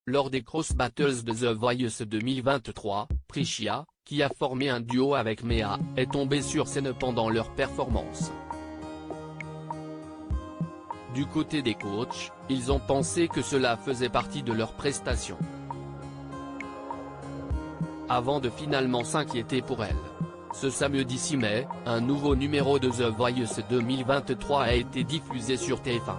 lors des Cross Battles de The Voice 2023, Priccia, qui a formé un duo avec Mea, est tombée sur scène pendant leur performance. Du côté des coachs, ils ont pensé que cela faisait partie de leur prestation, avant de finalement s'inquiéter pour elle. Ce samedi 6 mai, un nouveau numéro de The Voice 2023 a été diffusé sur TF1.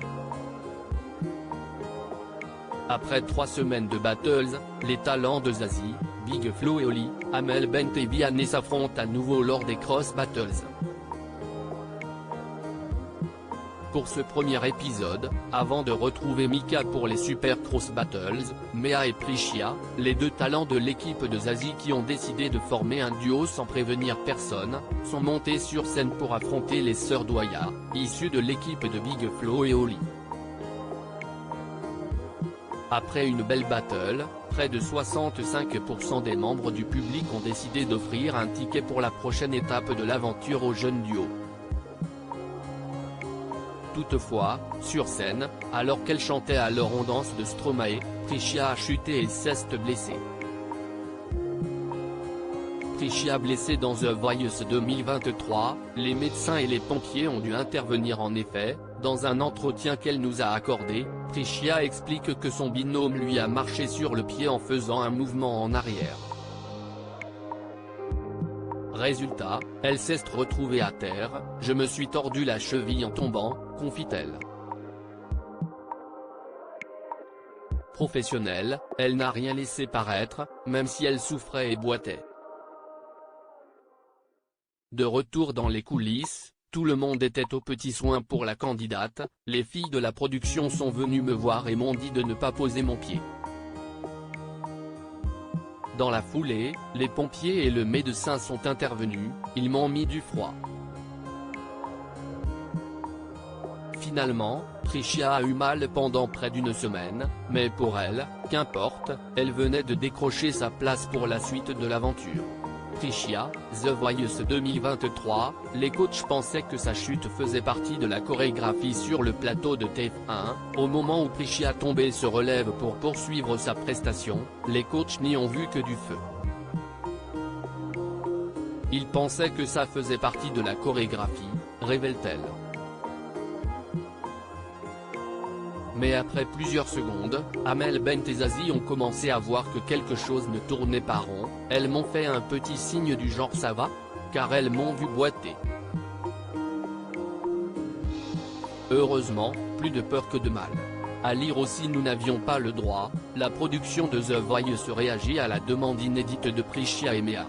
Après 3 semaines de battles, les talents de Zazie, Big Flo et Oli, Amel Bent et Vianney s'affrontent à nouveau lors des Cross Battles. Pour ce premier épisode, avant de retrouver Mika pour les Super Cross Battles, Mea et Priccia, les deux talents de l'équipe de Zazie qui ont décidé de former un duo sans prévenir personne, sont montés sur scène pour affronter les sœurs Douaya, issues de l'équipe de Big Flo et Oli. Après une belle battle, près de 65% des membres du public ont décidé d'offrir un ticket pour la prochaine étape de l'aventure au jeune duo. Toutefois, sur scène, alors qu'elle chantait Alors on danse de Stromae, Priccia a chuté et s'est blessée. Priccia blessée dans The Voice 2023, les médecins et les pompiers ont dû intervenir en effet. Dans un entretien qu'elle nous a accordé, Priccia explique que son binôme lui a marché sur le pied en faisant un mouvement en arrière. Résultat, elle s'est retrouvée à terre, je me suis tordu la cheville en tombant, confie-t-elle. Professionnelle, elle n'a rien laissé paraître, même si elle souffrait et boitait. De retour dans les coulisses, tout le monde était aux petits soins pour la candidate, les filles de la production sont venues me voir et m'ont dit de ne pas poser mon pied. Dans la foulée, les pompiers et le médecin sont intervenus, ils m'ont mis du froid. Finalement, Priccia a eu mal pendant près d'une semaine, mais pour elle, qu'importe, elle venait de décrocher sa place pour la suite de l'aventure. Priccia, The Voice 2023, les coachs pensaient que sa chute faisait partie de la chorégraphie sur le plateau de TF1, au moment où Priccia tombait se relève pour poursuivre sa prestation, les coachs n'y ont vu que du feu. Ils pensaient que ça faisait partie de la chorégraphie, révèle-t-elle. Mais après plusieurs secondes, Amel Bent et Zazie ont commencé à voir que quelque chose ne tournait pas rond, elles m'ont fait un petit signe du genre ça va, car elles m'ont vu boiter. Heureusement, plus de peur que de mal. À lire aussi nous n'avions pas le droit, la production de The Voice réagit à la demande inédite de Priccia et Mea.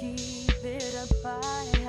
Keep it up.